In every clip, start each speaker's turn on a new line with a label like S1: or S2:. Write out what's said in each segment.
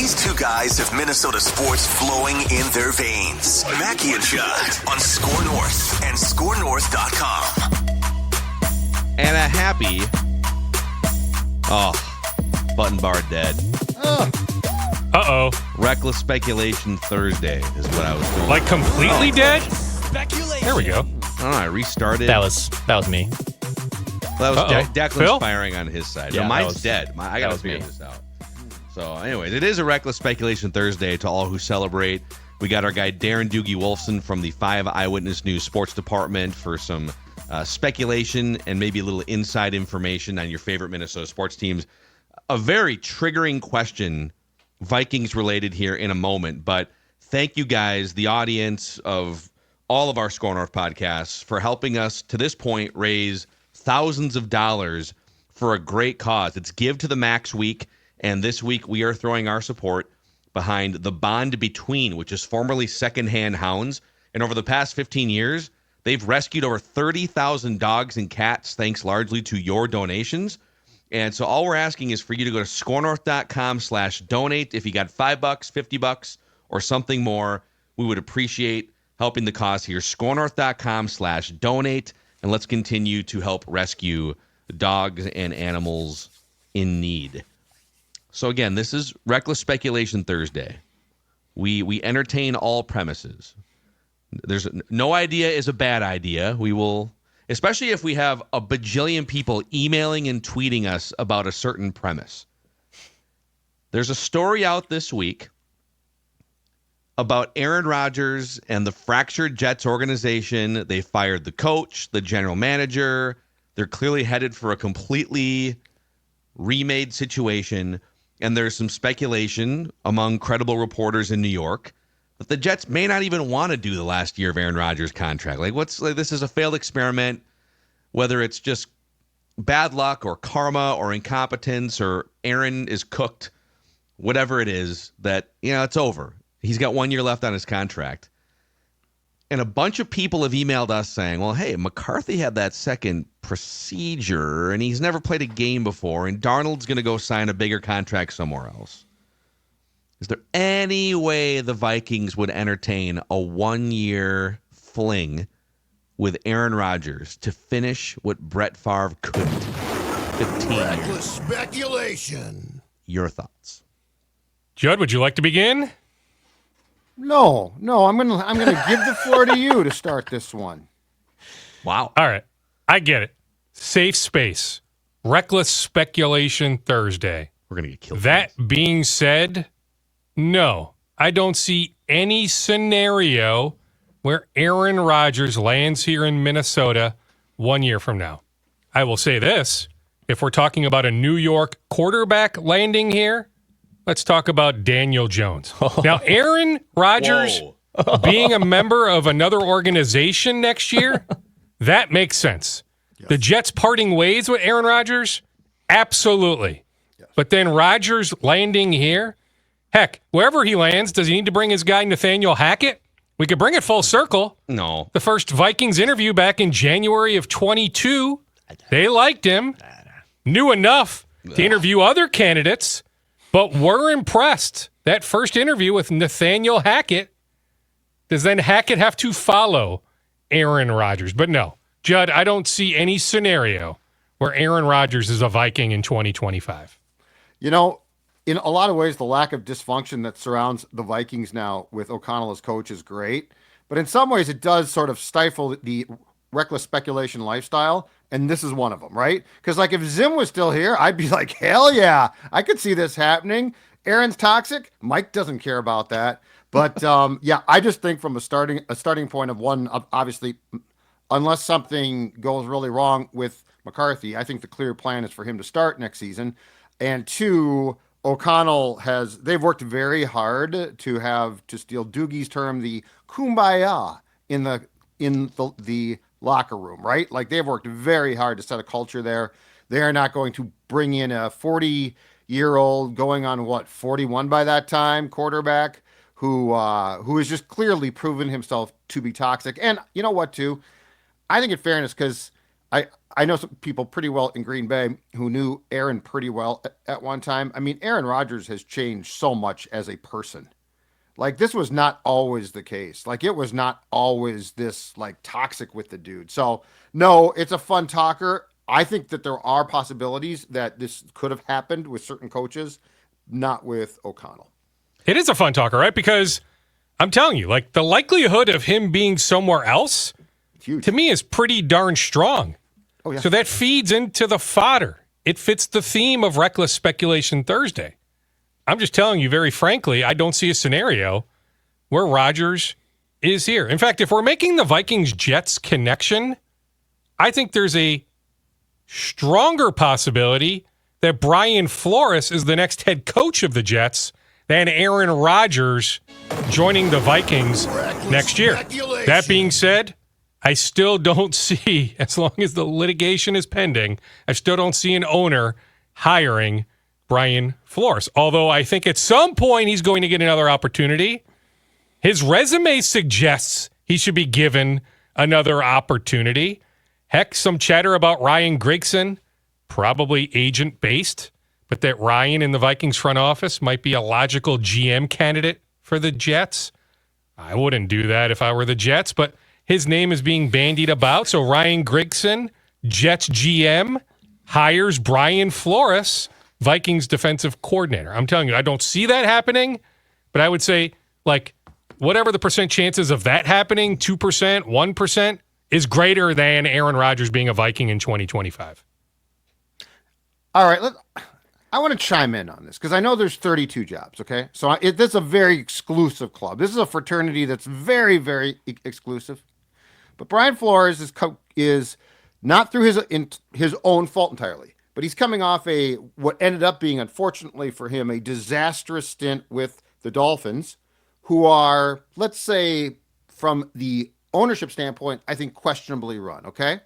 S1: These two guys have Minnesota sports flowing in their veins. Mackey and Judd on Score North and ScoreNorth.com.
S2: And a happy... button bar dead.
S3: Uh-oh.
S2: Reckless Speculation Thursday is what I was going
S3: Like completely dead? There we go.
S2: I don't know, I restarted.
S4: That was me.
S2: That was Declan's
S3: Phil?
S2: firing on his side.
S4: Yeah,
S2: no,
S4: that
S2: mine's
S4: was-
S2: dead. I got to
S4: was
S2: figure
S4: me.
S2: this out. So, anyways, it is a Reckless Speculation Thursday to all who celebrate. We got our guy Darren Doogie Wolfson from the 5 Eyewitness News Sports Department for some speculation and maybe a little inside information on your favorite Minnesota sports teams. A very triggering question, Vikings related here in a moment, but thank you guys, the audience of all of our Score North podcasts, for helping us to this point raise thousands of dollars for a great cause. It's Give to the Max Week, and this week we are throwing our support behind the Bond Between, which is formerly Secondhand Hounds, and over the past 15 years, they've rescued over 30,000 dogs and cats thanks largely to your donations. And so all we're asking is for you to go to scorenorth.com/donate. If you got $5, $50, or something more, we would appreciate helping the cause here. Scorenorth.com/donate. And let's continue to help rescue dogs and animals in need. So again, this is Reckless Speculation Thursday. We entertain all premises. There's no idea is a bad idea. We will, especially if we have a bajillion people emailing and tweeting us about a certain premise. There's a story out this week about Aaron Rodgers and the fractured Jets organization. They fired the coach, the general manager. They're clearly headed for a completely remade situation. And there's some speculation among credible reporters in New York that the Jets may not even want to do the last year of Aaron Rodgers' contract. This is a failed experiment, whether it's just bad luck or karma or incompetence or Aaron is cooked, whatever it is, that, it's over. He's got 1 year left on his contract. And a bunch of people have emailed us saying, well, hey, McCarthy had that second procedure and he's never played a game before, and Darnold's going to go sign a bigger contract somewhere else. Is there any way the Vikings would entertain a 1 year fling with Aaron Rodgers to finish what Brett Favre couldn't? 15 years.
S5: Reckless speculation.
S2: Your thoughts?
S3: Judd, would you like to begin?
S5: No, I'm gonna give the floor to you to start this one.
S2: Wow.
S3: All right. I get it. Safe space. Reckless Speculation Thursday.
S2: We're going to get killed.
S3: That being said, no, I don't see any scenario where Aaron Rodgers lands here in Minnesota 1 year from now. I will say this. If we're talking about a New York quarterback landing here, let's talk about Daniel Jones. Now, Aaron Rodgers being a member of another organization next year, that makes sense. Yes. The Jets parting ways with Aaron Rodgers, absolutely. Yes. But then Rodgers landing here, heck, wherever he lands, does he need to bring his guy Nathaniel Hackett? We could bring it full circle.
S2: No.
S3: The first Vikings interview back in January of 22, they liked him, knew enough to interview other candidates, but were impressed. That first interview with Nathaniel Hackett, does then Hackett have to follow Aaron Rodgers? But no, Judd, I don't see any scenario where Aaron Rodgers is a Viking in 2025.
S5: In a lot of ways, the lack of dysfunction that surrounds the Vikings now with O'Connell as coach is great. But in some ways, it does sort of stifle the reckless speculation lifestyle. And this is one of them, right? Because if Zim was still here, I'd be like, hell yeah, I could see this happening. Aaron's toxic. Mike doesn't care about that. But I just think from a starting point of one, obviously, unless something goes really wrong with McCarthy, I think the clear plan is for him to start next season. And two, O'Connell they've worked very hard to steal Doogie's term, the kumbaya in the locker room, right? They've worked very hard to set a culture there. They are not going to bring in a 40-year-old going on 41 by that time quarterback who has just clearly proven himself to be toxic. And you know what, too? I think in fairness, because I know some people pretty well in Green Bay who knew Aaron pretty well at one time. I mean, Aaron Rodgers has changed so much as a person. Like, this was not always the case. Like, it was not always this, like, toxic with the dude. So, no, it's a fun talker. I think that there are possibilities that this could have happened with certain coaches, not with O'Connell.
S3: It is a fun talker, right? Because I'm telling you, like, the likelihood of him being somewhere else,
S5: Huge.
S3: to me, is pretty darn strong.
S5: Oh, yeah.
S3: So that feeds into the fodder. It fits the theme of Reckless Speculation Thursday. I'm just telling you very frankly, I don't see a scenario where Rodgers is here. In fact, if we're making the Vikings-Jets connection, I think there's a stronger possibility that Brian Flores is the next head coach of the Jets than Aaron Rodgers joining the Vikings next year. That being said, I still don't see, as long as the litigation is pending, I still don't see an owner hiring Brian Flores. Although I think at some point he's going to get another opportunity. His resume suggests he should be given another opportunity. Heck, some chatter about Ryan Grigson, probably agent-based, but that Ryan in the Vikings front office might be a logical GM candidate for the Jets. I wouldn't do that if I were the Jets, but his name is being bandied about. So Ryan Grigson, Jets GM, hires Brian Flores, Vikings defensive coordinator. I'm telling you, I don't see that happening, but I would say, like, whatever the percent chances of that happening, 2%, 1%, is greater than Aaron Rodgers being a Viking in 2025.
S5: All right, I want to chime in on this because I know there's 32 jobs, okay? So this is a very exclusive club. This is a fraternity that's very, very exclusive. But Brian Flores is not through his own fault entirely, but he's coming off what ended up being, unfortunately for him, a disastrous stint with the Dolphins, who are, let's say, from the ownership standpoint, I think questionably run, okay?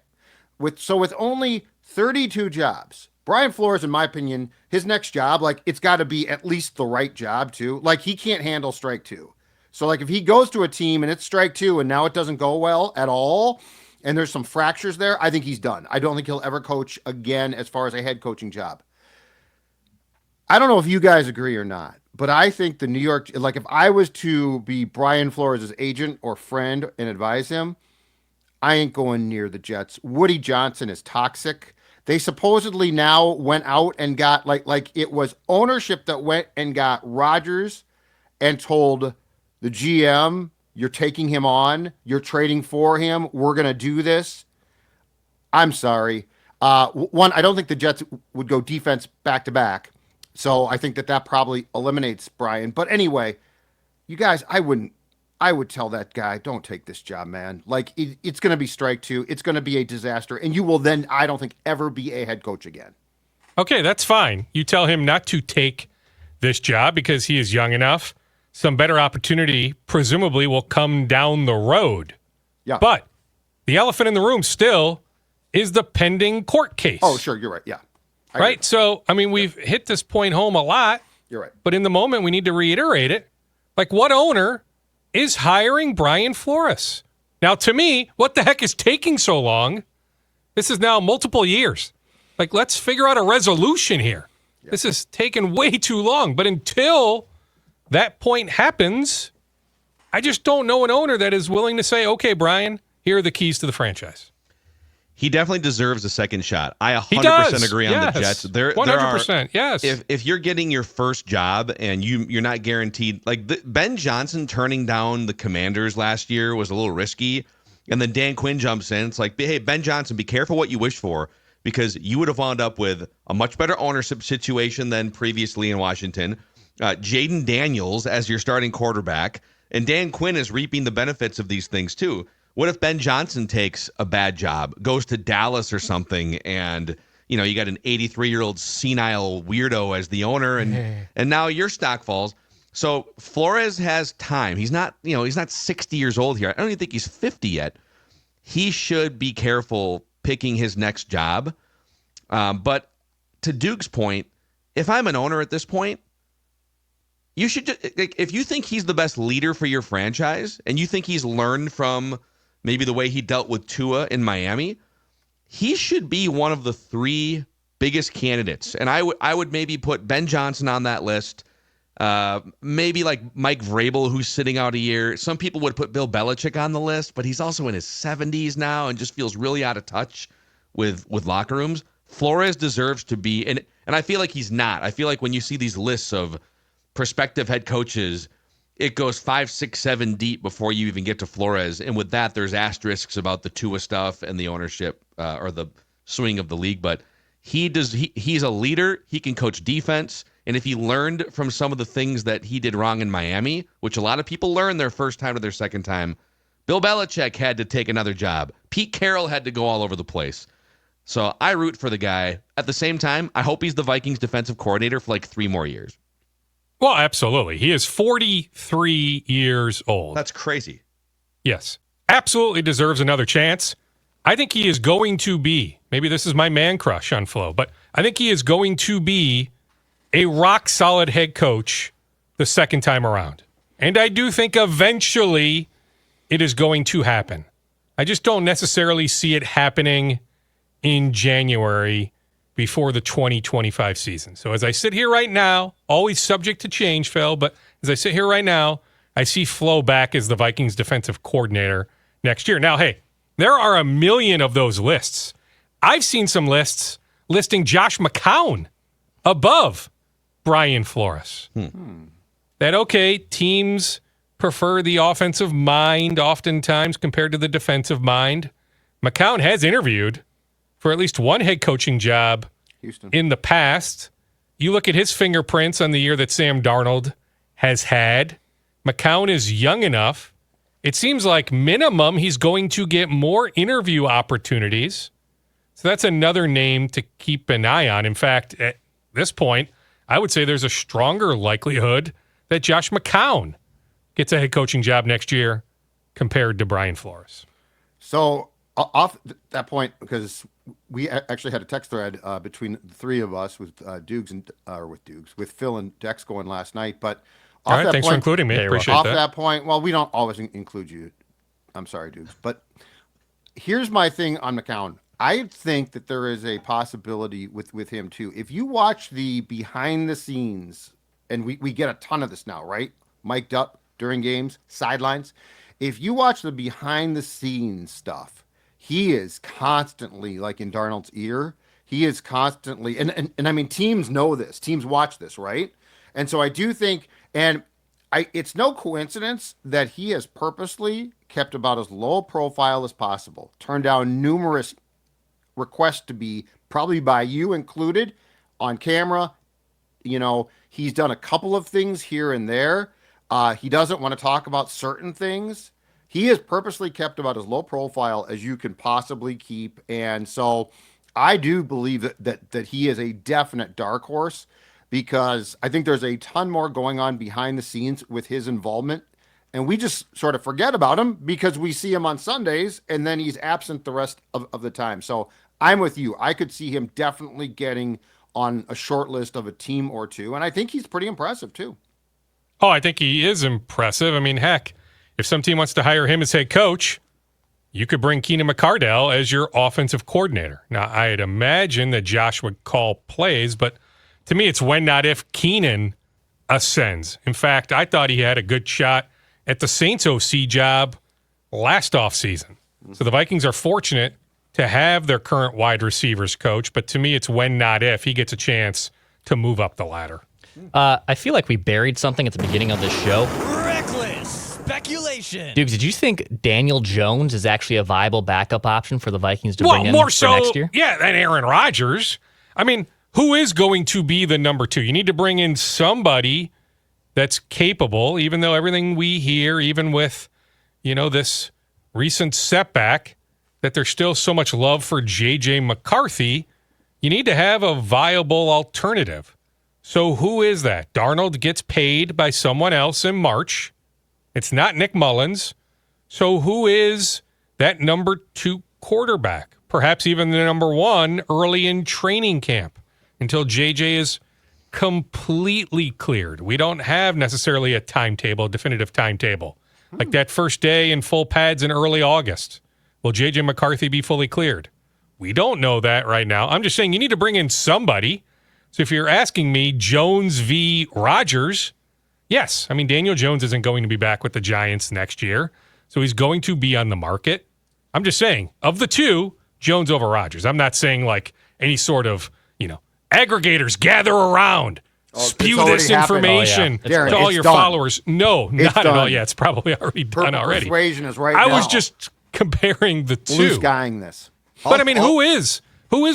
S5: With only 32 jobs, Brian Flores, in my opinion, his next job, like, it's got to be at least the right job, too. Like, he can't handle strike two. So, like, if he goes to a team and it's strike two and now it doesn't go well at all, and there's some fractures there, I think he's done. I don't think he'll ever coach again as far as a head coaching job. I don't know if you guys agree or not, but I think the New York, like, if I was to be Brian Flores' agent or friend and advise him, I ain't going near the Jets. Woody Johnson is toxic. They supposedly now went out and got, like it was ownership that went and got Rodgers and told the GM, you're taking him on, you're trading for him, we're going to do this. I'm sorry. One, I don't think the Jets would go defense back-to-back. So I think that probably eliminates Brian. But anyway, you guys, I would tell that guy, don't take this job, man. Like, it's going to be strike two. It's going to be a disaster. And you will then, I don't think, ever be a head coach again.
S3: Okay, that's fine. You tell him not to take this job because he is young enough. Some better opportunity presumably will come down the road.
S5: Yeah.
S3: But the elephant in the room still is the pending court case.
S5: Oh, sure. You're right. Yeah.
S3: Right? So, I mean, we've hit this point home a lot.
S5: You're right.
S3: But in the moment, we need to reiterate it. Like, what owner is hiring Brian Flores? Now, to me, what the heck is taking so long? This is now multiple years. Like, let's figure out a resolution here. Yeah. This is taking way too long. But until that point happens, I just don't know an owner that is willing to say, okay, Brian, here are the keys to the franchise.
S2: He definitely deserves a second shot. I 100% agree on the Jets.
S3: 100%, yes.
S2: If you're getting your first job and you're not guaranteed, like Ben Johnson turning down the Commanders last year was a little risky, and then Dan Quinn jumps in. It's like, hey, Ben Johnson, be careful what you wish for, because you would have wound up with a much better ownership situation than previously in Washington. Jaden Daniels as your starting quarterback, and Dan Quinn is reaping the benefits of these things too. What if Ben Johnson takes a bad job, goes to Dallas or something, and you got an 83-year-old senile weirdo as the owner, and now your stock falls. So Flores has time. He's not 60 years old here. I don't even think he's 50 yet. He should be careful picking his next job. But to Duke's point, if I'm an owner at this point, you should just, if you think he's the best leader for your franchise and you think he's learned from maybe the way he dealt with Tua in Miami, he should be one of the 3 biggest candidates. And I would maybe put Ben Johnson on that list. Maybe like Mike Vrabel, who's sitting out a year. Some people would put Bill Belichick on the list, but he's also in his 70s now and just feels really out of touch with locker rooms. Flores deserves to be, and I feel like he's not. I feel like when you see these lists of prospective head coaches, it goes 5, 6, 7 deep before you even get to Flores. And with that, there's asterisks about the Tua stuff and the ownership or the swing of the league. But he's a leader. He can coach defense. And if he learned from some of the things that he did wrong in Miami, which a lot of people learn their first time or their second time, Bill Belichick had to take another job. Pete Carroll had to go all over the place. So I root for the guy. At the same time, I hope he's the Vikings defensive coordinator for like 3 more years.
S3: Well, absolutely. He is 43 years old.
S2: That's crazy.
S3: Yes. Absolutely deserves another chance. I think he is going to be, maybe this is my man crush on Flo, but I think he is going to be a rock-solid head coach the second time around. And I do think eventually it is going to happen. I just don't necessarily see it happening in January before the 2025 season. So as I sit here right now, always subject to change, Phil, but as I sit here right now, I see Flo back as the Vikings defensive coordinator next year. Now, hey, there are a million of those lists. I've seen some lists listing Josh McCown above Brian Flores. That, okay, teams prefer the offensive mind oftentimes compared to the defensive mind. McCown has interviewed for at least one head coaching job
S5: Houston
S3: in the past. You look at his fingerprints on the year that Sam Darnold has had. McCown is young enough. It seems like minimum he's going to get more interview opportunities. So that's another name to keep an eye on. In fact, at this point, I would say there's a stronger likelihood that Josh McCown gets a head coaching job next year compared to Brian Flores.
S5: So off that point, because we actually had a text thread between the 3 of us with with Phil and Dex going last night. But
S3: all right, thanks for including me. Appreciate
S5: off
S3: that.
S5: that point, well, we don't always include you. I'm sorry, Dukes. But here's my thing on McCown. I think that there is a possibility with him too. If you watch the behind the scenes, and we get a ton of this now, right? Mic'd up during games, sidelines. If you watch the behind the scenes stuff, he is constantly like in Darnold's ear. He is constantly, and I mean, teams know this. Teams watch this, right? And so I do think, it's no coincidence that he has purposely kept about as low profile as possible, turned down numerous requests to be, probably by you included, on camera. You know, he's done a couple of things here and there. He doesn't want to talk about certain things. He has purposely kept about as low profile as you can possibly keep. And so I do believe that he is a definite dark horse, because I think there's a ton more going on behind the scenes with his involvement. And we just sort of forget about him because we see him on Sundays and then he's absent the rest of the time. So I'm with you. I could see him definitely getting on a short list of a team or two. And I think he's pretty impressive too.
S3: Oh, I think he is impressive. I mean, heck, if some team wants to hire him as head coach, you could bring Keenan McCardell as your offensive coordinator. Now, I'd imagine that Josh would call plays, but to me, it's when, not if, Keenan ascends. In fact, I thought he had a good shot at the Saints OC job last offseason. So the Vikings are fortunate to have their current wide receivers coach, but to me, it's when, not if, he gets a chance to move up the ladder.
S4: I feel like we buried something at the beginning of this show.
S6: Reckless speculation.
S4: Dude, did you think Daniel Jones is actually a viable backup option for the Vikings to bring in
S3: more
S4: for
S3: so,
S4: next year?
S3: Yeah, than Aaron Rodgers. I mean, who is going to be the number 2? You need to bring in somebody that's capable, even though everything we hear, even with, this recent setback, that there's still so much love for J.J. McCarthy. You need to have a viable alternative. So who is that? Darnold gets paid by someone else in March. It's not Nick Mullins. So who is that number 2 quarterback? Perhaps even the number 1 early in training camp until JJ is completely cleared. We don't have necessarily a definitive timetable. Like that first day in full pads in early August. Will JJ McCarthy be fully cleared? We don't know that right now. I'm just saying you need to bring in somebody. So if you're asking me, Jones v. Rodgers, yes. I mean, Daniel Jones isn't going to be back with the Giants next year, so he's going to be on the market. I'm just saying, of the two, Jones over Rodgers. I'm not saying like any sort of, aggregators gather around. Spew this information to all your followers. No, not at all. Yeah, it's probably already done already.
S5: Persuasion is right now.
S3: I was just comparing the two.
S5: Blue skying this.
S3: But I mean, who is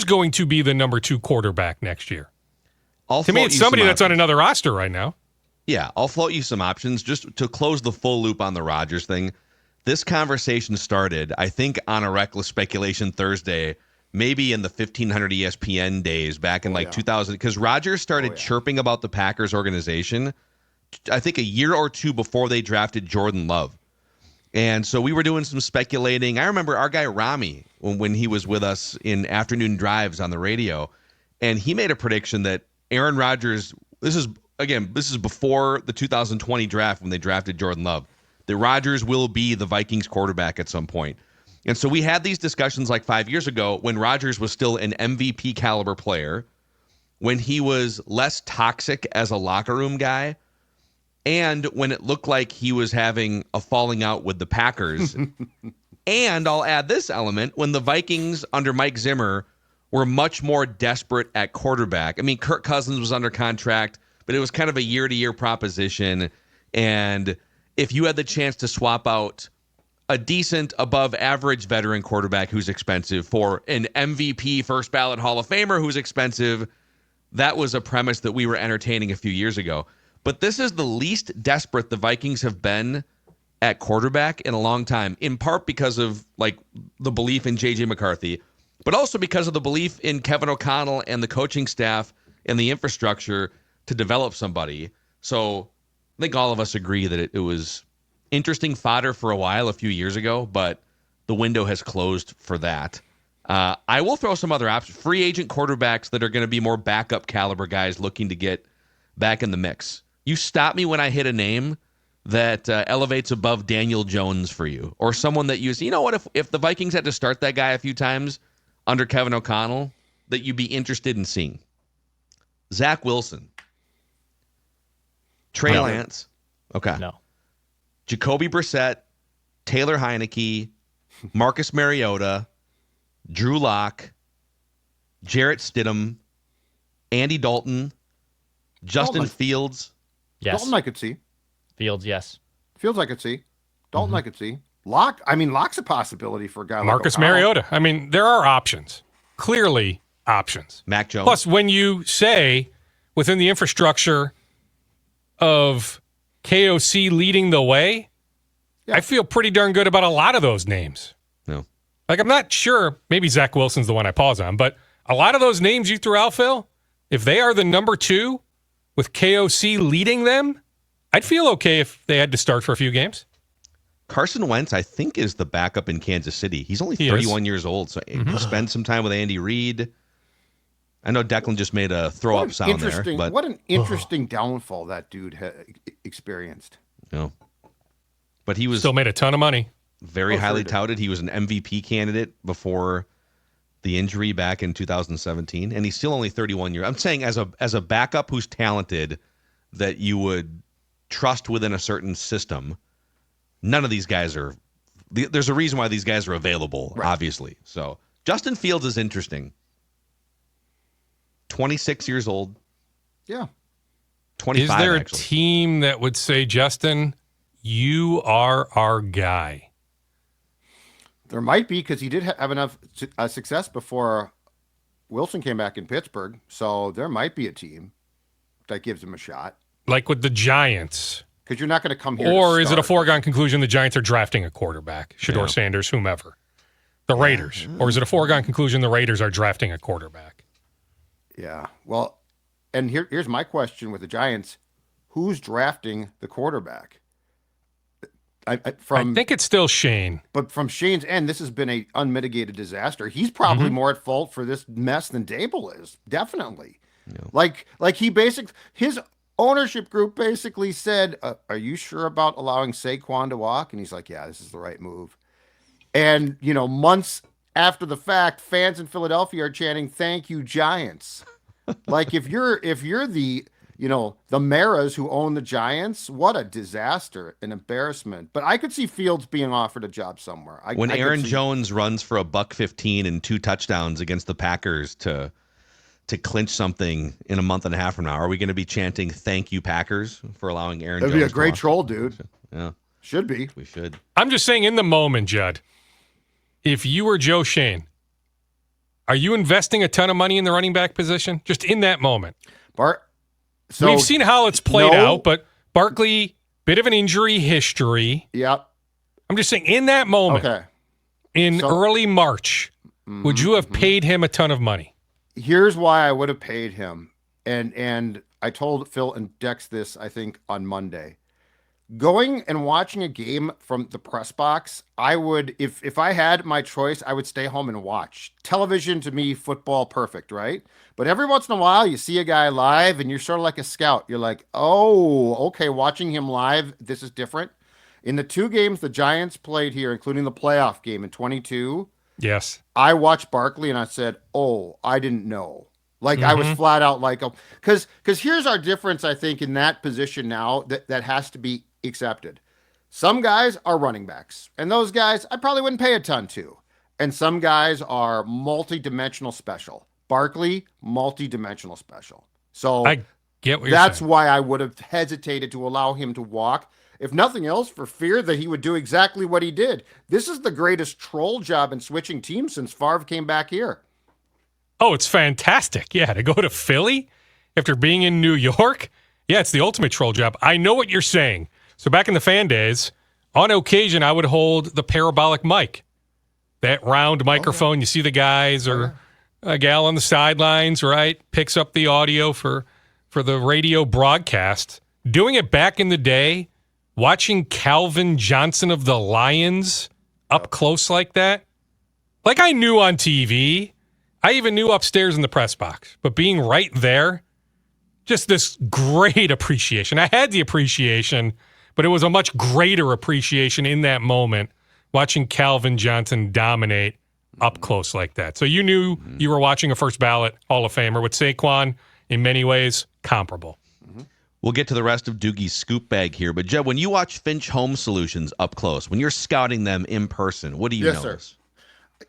S3: going to be the number 2 quarterback next year? To me, it's somebody that's on another roster right now.
S2: Yeah, I'll float you some options just to close the full loop on the Rodgers thing. This conversation started, I think, on a Reckless Speculation Thursday, maybe in the 1500 ESPN days back in 2000, because Rodgers started chirping about the Packers organization, I think a year or two before they drafted Jordan Love. And so we were doing some speculating. I remember our guy Rami, when he was with us in afternoon drives on the radio, and he made a prediction that Aaron Rodgers, this is before the 2020 draft when they drafted Jordan Love, that Rodgers will be the Vikings quarterback at some point. And so we had these discussions like 5 years ago when Rodgers was still an MVP caliber player, when he was less toxic as a locker room guy, and when it looked like he was having a falling out with the Packers. And I'll add this element, when the Vikings under Mike Zimmer were much more desperate at quarterback. I mean, Kirk Cousins was under contract, but it was kind of a year-to-year proposition. And if you had the chance to swap out a decent, above-average veteran quarterback who's expensive for an MVP first ballot Hall of Famer who's expensive, that was a premise that we were entertaining a few years ago. But this is the least desperate the Vikings have been at quarterback in a long time, in part because of like the belief in J.J. McCarthy, but also because of the belief in Kevin O'Connell and the coaching staff and the infrastructure to develop somebody. So I think all of us agree that it was interesting fodder for a while a few years ago, but the window has closed for that. I will throw some other options. Free agent quarterbacks that are going to be more backup caliber guys looking to get back in the mix. You stop me when I hit a name that elevates above Daniel Jones for you, or someone that you know what, if the Vikings had to start that guy a few times under Kevin O'Connell, that you'd be interested in seeing. Zach Wilson. Trey Lance. Okay.
S4: No.
S2: Jacoby Brissett, Taylor Heineke, Marcus Mariota, Drew Lock, Jarrett Stidham, Andy Dalton, Justin Fields.
S4: Yes.
S5: Dalton I could see.
S4: Fields, yes.
S5: Fields I could see. Dalton I could see. Lock's a possibility for a guy like
S3: Marcus
S5: O'Connell.
S3: Mariota. I mean, there are options. Clearly options.
S2: Mac Jones.
S3: Plus, when you say within the infrastructure of KOC leading the way, I feel pretty darn good about a lot of those names.
S2: No.
S3: Like, I'm not sure, maybe Zach Wilson's the one I pause on, but a lot of those names you threw out, Phil, if they are the number 2 with KOC leading them, I'd feel okay if they had to start for a few games.
S2: Carson Wentz, I think, is the backup in Kansas City. He's only 31 years old, so he'll spend some time with Andy Reid. I know Declan just made a throw-up sound there. But
S5: what an interesting downfall that dude experienced.
S2: No. But he was
S3: still made a ton of money.
S2: Very highly touted. He was an MVP candidate before the injury back in 2017, and he's still only 31 years. I'm saying as a backup who's talented that you would trust within a certain system, none of these guys are – there's a reason why these guys are available, obviously. So Justin Fields is interesting. 26 years old.
S5: Yeah.
S2: 25,
S3: Is there
S2: actually.
S3: a team that would say, Justin, you are our guy?
S5: There might be, because he did have enough success before Wilson came back in Pittsburgh. So there might be a team that gives him a shot.
S3: Like with the Giants.
S5: Because you're not going to come here.
S3: Or is it a foregone conclusion the Giants are drafting a quarterback? Shedeur Sanders, whomever. The Raiders. Or is it a foregone conclusion the Raiders are drafting a quarterback?
S5: Yeah. Well, and here's my question with the Giants. Who's drafting the quarterback? I
S3: think it's still Shane.
S5: But from Shane's end, this has been an unmitigated disaster. He's probably more at fault for this mess than Dable is. Definitely. No. Like his ownership group basically said, are you sure about allowing Saquon to walk? And he's like, yeah, this is the right move. And, months after the fact, fans in Philadelphia are chanting, "Thank you, Giants." Like if you're the the Maras who own the Giants, what a disaster, an embarrassment. But I could see Fields being offered a job somewhere.
S2: When Aaron Jones runs for $115 and 2 touchdowns against the Packers to clinch something in a month and a half from now, are we going to be chanting "Thank you, Packers" for allowing Aaron Jones?
S5: That'd be a great troll, dude.
S2: Yeah,
S5: should be.
S2: We should.
S3: I'm just saying, in the moment, Judd, if you were Joe Shane, are you investing a ton of money in the running back position just in that moment?
S5: So
S3: we've seen how it's played out, but Barkley, bit of an injury history.
S5: Yep.
S3: I'm just saying, in that moment, early March, would you have paid him a ton of money?
S5: Here's why I would have paid him. And I told Phil and Dex this, I think, on Monday. Going and watching a game from the press box, I would, if I had my choice, I would stay home and watch. Television, to me, football, perfect, right? But every once in a while, you see a guy live, and you're sort of like a scout. You're like, oh, okay, watching him live, this is different. In the 2 games the Giants played here, including the playoff game in 22,
S3: yes,
S5: I watched Barkley, and I said, oh, I didn't know. Like, I was flat out like, oh, because here's our difference, I think, in that position now that has to be accepted. Some guys are running backs, and those guys I probably wouldn't pay a ton to. And some guys are multi-dimensional special. Barkley, multi-dimensional special. So
S3: I get what
S5: that's
S3: you're saying.
S5: why I would have hesitated to allow him to walk, if nothing else, for fear that he would do exactly what he did. This is the greatest troll job in switching teams since Favre came back here.
S3: Oh, it's fantastic. Yeah, to go to Philly after being in New York. Yeah, it's the ultimate troll job. I know what you're saying. So back in the fan days, on occasion, I would hold the parabolic mic, that round microphone. You see the guys or a gal on the sidelines, right? Picks up the audio for the radio broadcast. Doing it back in the day, watching Calvin Johnson of the Lions up close like that. Like I knew on TV. I even knew upstairs in the press box. But being right there, just this great appreciation. I had the appreciation, but it was a much greater appreciation in that moment watching Calvin Johnson dominate up close like that. So you knew you were watching a first ballot Hall of Famer with Saquon, in many ways, comparable.
S2: We'll get to the rest of Doogie's scoop bag here. But, Jeb, when you watch Finch Home Solutions up close, when you're scouting them in person, what do you notice?
S5: Sir.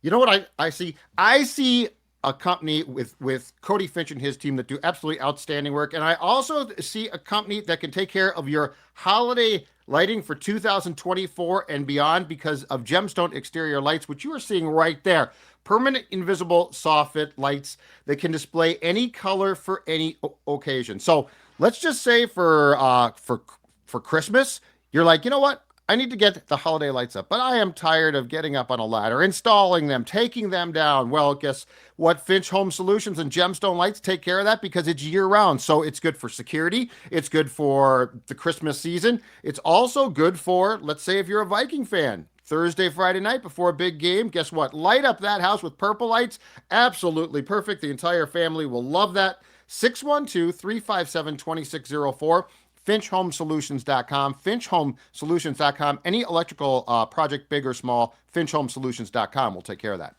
S5: You know what I see? I see a company with Cody Finch and his team that do absolutely outstanding work. And I also see a company that can take care of your holiday lighting for 2024 and beyond because of Gemstone exterior lights, which you are seeing right there. Permanent invisible soffit lights that can display any color for any occasion. So let's just say for Christmas, you're like, you know what? I need to get the holiday lights up, but I am tired of getting up on a ladder, installing them, taking them down. Well, guess what? Finch Home Solutions and Gemstone Lights take care of that because it's year-round. So it's good for security. It's good for the Christmas season. It's also good for, let's say, if you're a Viking fan, Thursday, Friday night before a big game, guess what? Light up that house with purple lights. Absolutely perfect. The entire family will love that. 612-357-2604. FinchHomeSolutions.com, FinchHomeSolutions.com. Any electrical project, big or small, FinchHomeSolutions.com will take care of that.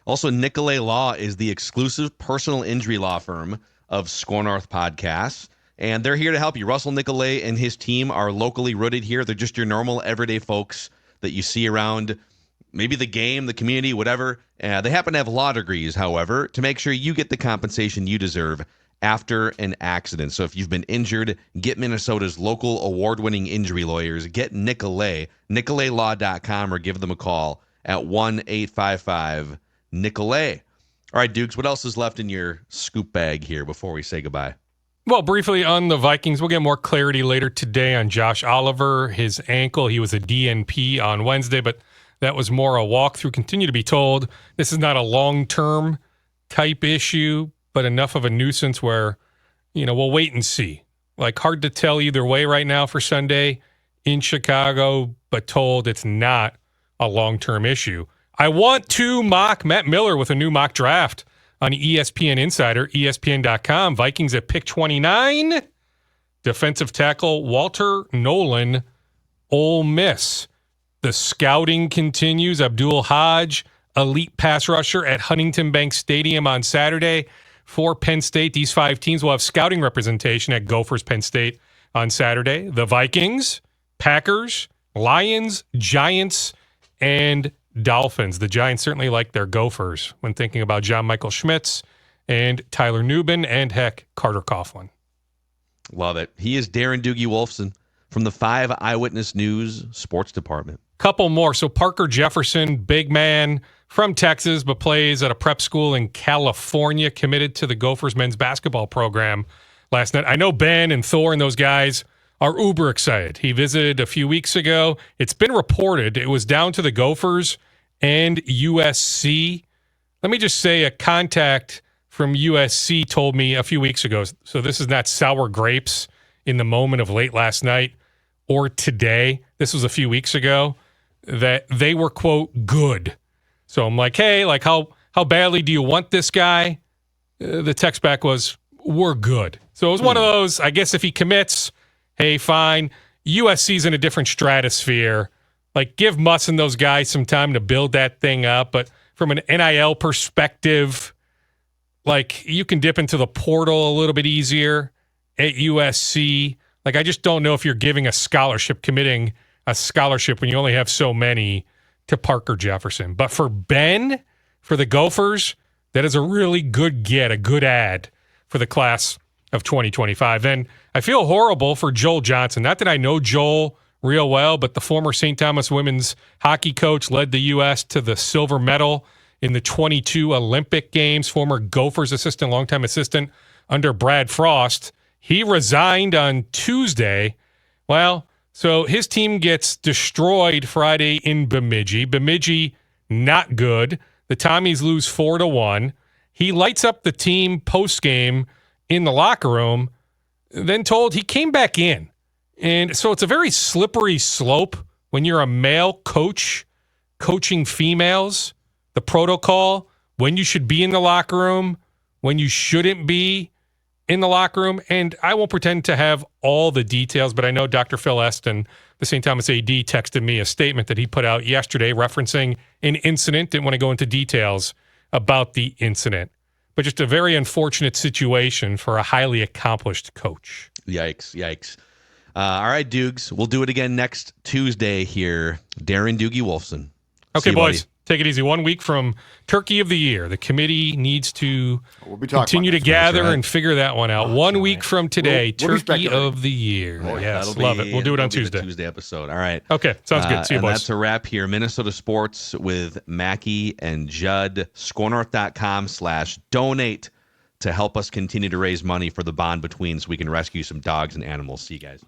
S2: Also, Nicolay Law is the exclusive personal injury law firm of Score North Podcasts, and they're here to help you. Russell Nicolay and his team are locally rooted here. They're just your normal, everyday folks that you see around maybe the game, the community, whatever. They happen to have law degrees, however, to make sure you get the compensation you deserve after an accident. So if you've been injured, get Minnesota's local award-winning injury lawyers. Get Nicolay, NicolayLaw.com, or give them a call at 1-855-NICOLAY. All right, Dukes, what else is left in your scoop bag here before we say goodbye?
S3: Well, briefly on the Vikings, we'll get more clarity later today on Josh Oliver, his ankle. He was a DNP on Wednesday, but that was more a walkthrough. Continue to be told this is not a long-term type issue, but enough of a nuisance where, we'll wait and see. Like, hard to tell either way right now for Sunday in Chicago, but told it's not a long-term issue. I want to mock Matt Miller with a new mock draft on ESPN Insider, ESPN.com. Vikings at pick 29. Defensive tackle Walter Nolan, Ole Miss. The scouting continues. Abdul Hodge, elite pass rusher at Huntington Bank Stadium on Saturday for Penn State. These 5 teams will have scouting representation at Gophers Penn State on Saturday. The Vikings, Packers, Lions, Giants, and Dolphins. The Giants certainly like their Gophers when thinking about John Michael Schmitz and Tyler Nubin and, heck, Carter Coughlin.
S2: Love it. He is Darren Doogie Wolfson from the 5 Eyewitness News Sports Department.
S3: Couple more. So Parker Jefferson, big man from Texas, but plays at a prep school in California, committed to the Gophers men's basketball program last night. I know Ben and Thor and those guys are uber excited. He visited a few weeks ago. It's been reported it was down to the Gophers and USC. Let me just say a contact from USC told me a few weeks ago, so this is not sour grapes in the moment of late last night or today. This was a few weeks ago, that they were, quote, good. So I'm like, hey, like how badly do you want this guy? The text back was, we're good. So it was one of those, I guess if he commits, hey, fine. USC's in a different stratosphere. Like, give Muss and those guys some time to build that thing up. But from an NIL perspective, like, you can dip into the portal a little bit easier at USC. Like, I just don't know if you're giving a scholarship, committing a scholarship when you only have so many to Parker Jefferson. But for Ben, for the Gophers, that is a really good get, a good ad for the class of 2025. And I feel horrible for Joel Johnson. Not that I know Joel real well, but the former St. Thomas women's hockey coach led the U.S. to the silver medal in the 22 Olympic Games, former Gophers assistant, longtime assistant under Brad Frost. He resigned on Tuesday. Well, so his team gets destroyed Friday in Bemidji. Bemidji, not good. The Tommies lose 4-1. He lights up the team post-game in the locker room, then told he came back in. And so it's a very slippery slope when you're a male coach coaching females. The protocol, when you should be in the locker room, when you shouldn't be in the locker room. And I won't pretend to have all the details, but I know Dr. Phil Eston, the St. Thomas AD, texted me a statement that he put out yesterday referencing an incident. Didn't want to go into details about the incident, but just a very unfortunate situation for a highly accomplished coach.
S2: Yikes. All right, Dukes. We'll do it again next Tuesday here. Darren Doogie Wolfson.
S3: Okay,
S2: you,
S3: boys.
S2: buddy.
S3: Take it easy. 1 week from Turkey of the Year. The committee needs to continue to gather and figure that one out. 1 week from today,
S5: we'll
S3: Turkey of the Year. Yes, love it. We'll do it on Tuesday.
S2: Tuesday episode. All right.
S3: Okay, sounds good. See you,
S2: and
S3: boys.
S2: That's a wrap here. Minnesota Sports with Mackey and Judd. ScoreNorth.com/donate to help us continue to raise money for the bond between so we can rescue some dogs and animals. See you guys.